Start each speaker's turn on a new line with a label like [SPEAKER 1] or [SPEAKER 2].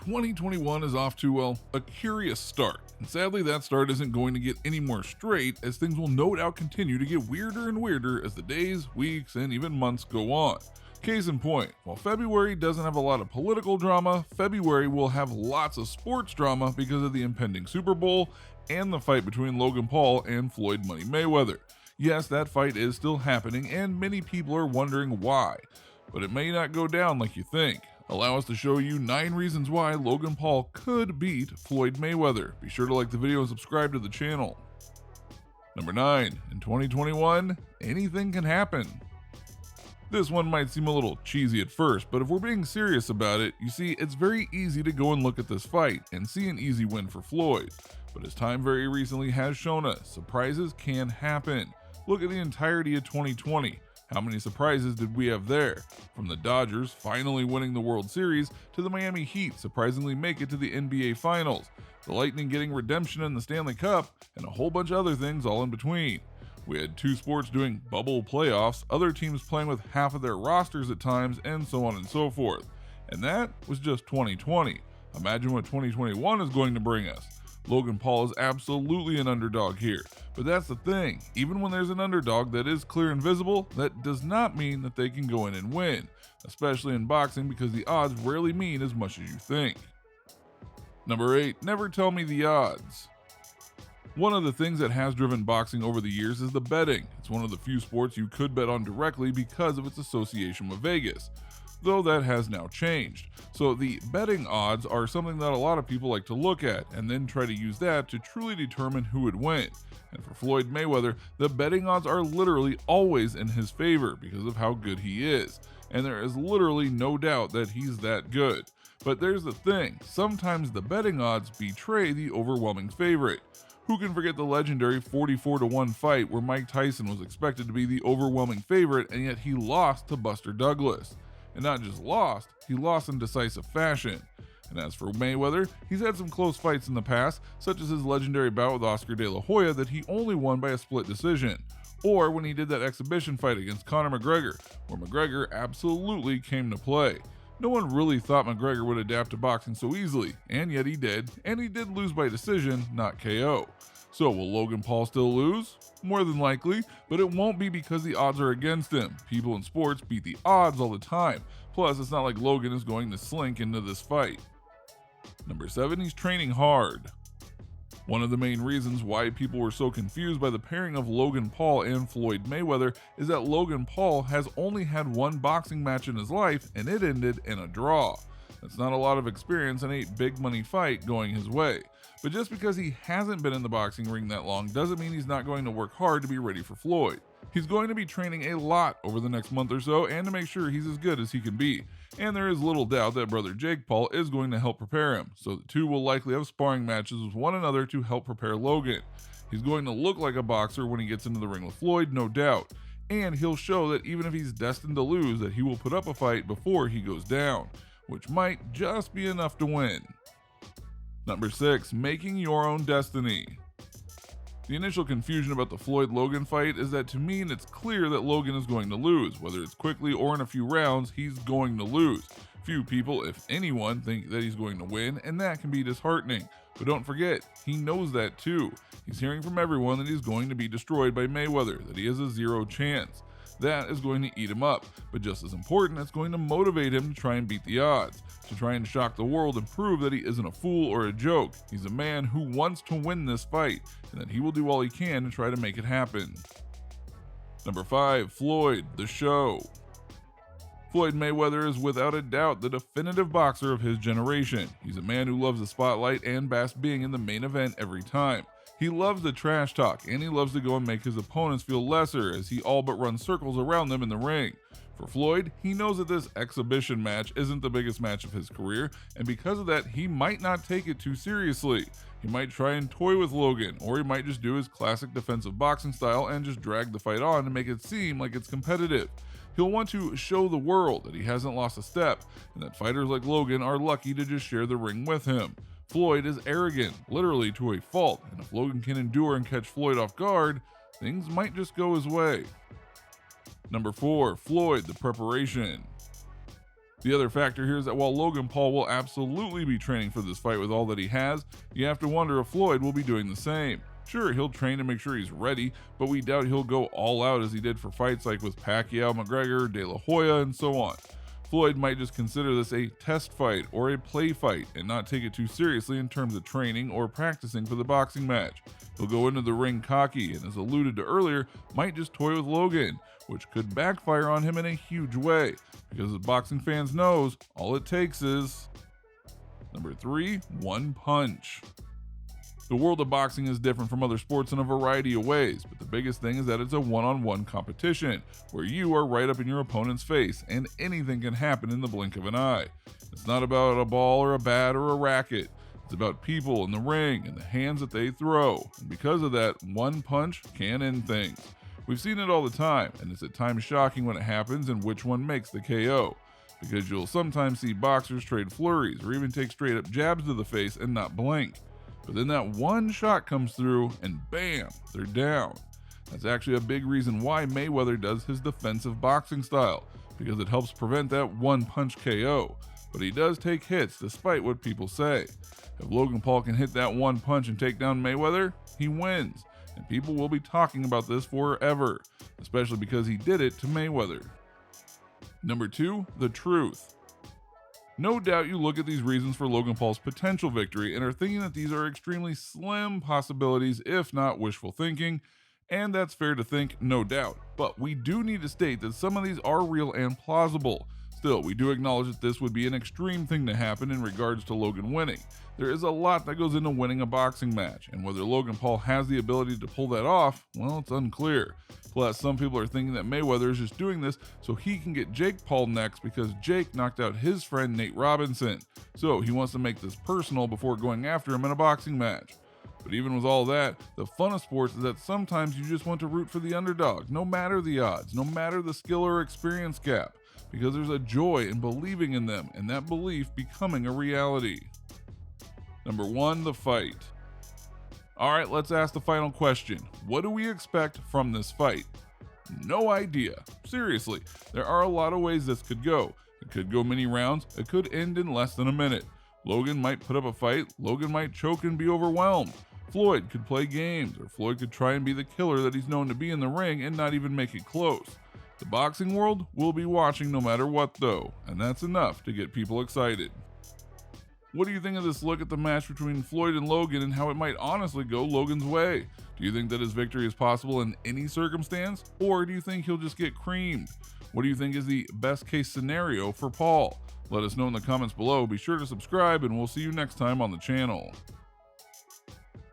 [SPEAKER 1] 2021 is off to, well, a curious start, and sadly that start isn't going to get any more straight, as things will no doubt continue to get weirder and weirder as the days, weeks, and even months go on. Case in point, while February doesn't have a lot of political drama, February will have lots of sports drama because of the impending Super Bowl and the fight between Logan Paul and Floyd Mayweather. Yes, that fight is still happening, and many people are wondering why, but it may not go down like you think. Allow us to show you 9 reasons why Logan Paul could beat Floyd Mayweather. Be sure to like the video and subscribe to the channel. Number 9. In 2021, anything can happen. This one might seem a little cheesy at first, but if we're being serious about it, you see, it's very easy to go and look at this fight and see an easy win for Floyd. But as time very recently has shown us, surprises can happen. Look at the entirety of 2020. How many surprises did we have there? From the Dodgers finally winning the World Series to the Miami Heat surprisingly make it to the NBA Finals, the Lightning getting redemption in the Stanley Cup, and a whole bunch of other things all in between. We had 2 sports doing bubble playoffs, other teams playing with half of their rosters at times, and so on and so forth. And that was just 2020. Imagine what 2021 is going to bring us. Logan Paul is absolutely an underdog here, but that's the thing, even when there's an underdog that is clear and visible, that does not mean that they can go in and win, especially in boxing because the odds rarely mean as much as you think. Number 8, never tell me the odds. One of the things that has driven boxing over the years is the betting. It's one of the few sports you could bet on directly because of its association with Vegas, though that has now changed. So the betting odds are something that a lot of people like to look at and then try to use that to truly determine who would win. And for Floyd Mayweather, the betting odds are literally always in his favor because of how good he is. And there is literally no doubt that he's that good. But there's the thing, sometimes the betting odds betray the overwhelming favorite. Who can forget the legendary 44-1 fight where Mike Tyson was expected to be the overwhelming favorite and yet he lost to Buster Douglas? And not just lost, he lost in decisive fashion. And as for Mayweather, he's had some close fights in the past, such as his legendary bout with Oscar De La Hoya that he only won by a split decision, or when he did that exhibition fight against Conor McGregor, where McGregor absolutely came to play. No one really thought McGregor would adapt to boxing so easily, and yet he did, and he did lose by decision, not KO. So will Logan Paul still lose? More than likely, but it won't be because the odds are against him. People in sports beat the odds all the time. Plus, it's not like Logan is going to slink into this fight. Number 7, he's training hard. One of the main reasons why people were so confused by the pairing of Logan Paul and Floyd Mayweather is that Logan Paul has only had one boxing match in his life, and it ended in a draw. That's not a lot of experience in a big money fight going his way. But just because he hasn't been in the boxing ring that long doesn't mean he's not going to work hard to be ready for Floyd. He's going to be training a lot over the next month or so and to make sure he's as good as he can be. And there is little doubt that brother Jake Paul is going to help prepare him, so the two will likely have sparring matches with one another to help prepare Logan. He's going to look like a boxer when he gets into the ring with Floyd, no doubt. And he'll show that even if he's destined to lose, that he will put up a fight before he goes down, which might just be enough to win. Number 6, making your own destiny. The initial confusion about the Floyd-Logan fight is that to me it's clear that Logan is going to lose. Whether it's quickly or in a few rounds, he's going to lose. Few people, if anyone, think that he's going to win, and that can be disheartening. But don't forget, he knows that too. He's hearing from everyone that he's going to be destroyed by Mayweather, that he has a 0 chance. That is going to eat him up, but just as important, it's going to motivate him to try and beat the odds, to try and shock the world and prove that he isn't a fool or a joke. He's a man who wants to win this fight, and that he will do all he can to try to make it happen. Number 5, Floyd, the show. Floyd Mayweather is without a doubt the definitive boxer of his generation. He's a man who loves the spotlight and basks being in the main event every time. He loves the trash talk, and he loves to go and make his opponents feel lesser as he all but runs circles around them in the ring. For Floyd, he knows that this exhibition match isn't the biggest match of his career, and because of that, he might not take it too seriously. He might try and toy with Logan, or he might just do his classic defensive boxing style and just drag the fight on to make it seem like it's competitive. He'll want to show the world that he hasn't lost a step, and that fighters like Logan are lucky to just share the ring with him. Floyd is arrogant, literally to a fault, and if Logan can endure and catch Floyd off guard, things might just go his way. Number 4, Floyd, the preparation. The other factor here is that while Logan Paul will absolutely be training for this fight with all that he has, you have to wonder if Floyd will be doing the same. Sure, he'll train to make sure he's ready, but we doubt he'll go all out as he did for fights like with Pacquiao, McGregor, De La Hoya, and so on. Floyd might just consider this a test fight or a play fight and not take it too seriously in terms of training or practicing for the boxing match. He'll go into the ring cocky and, as alluded to earlier, might just toy with Logan, which could backfire on him in a huge way, because as boxing fans knows, all it takes is... Number 3, one punch. The world of boxing is different from other sports in a variety of ways, but the biggest thing is that it's a one-on-one competition, where you are right up in your opponent's face, and anything can happen in the blink of an eye. It's not about a ball or a bat or a racket. It's about people in the ring and the hands that they throw, and because of that, one punch can end things. We've seen it all the time, and it's at times shocking when it happens and which one makes the KO, because you'll sometimes see boxers trade flurries or even take straight-up jabs to the face and not blink. But then that one shot comes through and bam, they're down. That's actually a big reason why Mayweather does his defensive boxing style, because it helps prevent that one punch KO. But he does take hits despite what people say. If Logan Paul can hit that one punch and take down Mayweather, he wins. And people will be talking about this forever, especially because he did it to Mayweather. Number 2, the truth. No doubt you look at these reasons for Logan Paul's potential victory and are thinking that these are extremely slim possibilities, if not wishful thinking, and that's fair to think, no doubt. But we do need to state that some of these are real and plausible. Still, we do acknowledge that this would be an extreme thing to happen in regards to Logan winning. There is a lot that goes into winning a boxing match, and whether Logan Paul has the ability to pull that off, well, it's unclear. Plus, some people are thinking that Mayweather is just doing this so he can get Jake Paul next because Jake knocked out his friend Nate Robinson. So he wants to make this personal before going after him in a boxing match. But even with all that, the fun of sports is that sometimes you just want to root for the underdog, no matter the odds, no matter the skill or experience gap, because there's a joy in believing in them and that belief becoming a reality. Number 1, the fight. Alright, let's ask the final question. What do we expect from this fight? No idea. Seriously, there are a lot of ways this could go. It could go many rounds, it could end in less than a minute. Logan might put up a fight, Logan might choke and be overwhelmed. Floyd could play games, or Floyd could try and be the killer that he's known to be in the ring and not even make it close. The boxing world will be watching no matter what though, and that's enough to get people excited. What do you think of this look at the match between Floyd and Logan and how it might honestly go Logan's way? Do you think that his victory is possible in any circumstance, or do you think he'll just get creamed? What do you think is the best case scenario for Paul? Let us know in the comments below. Be sure to subscribe, and we'll see you next time on the channel.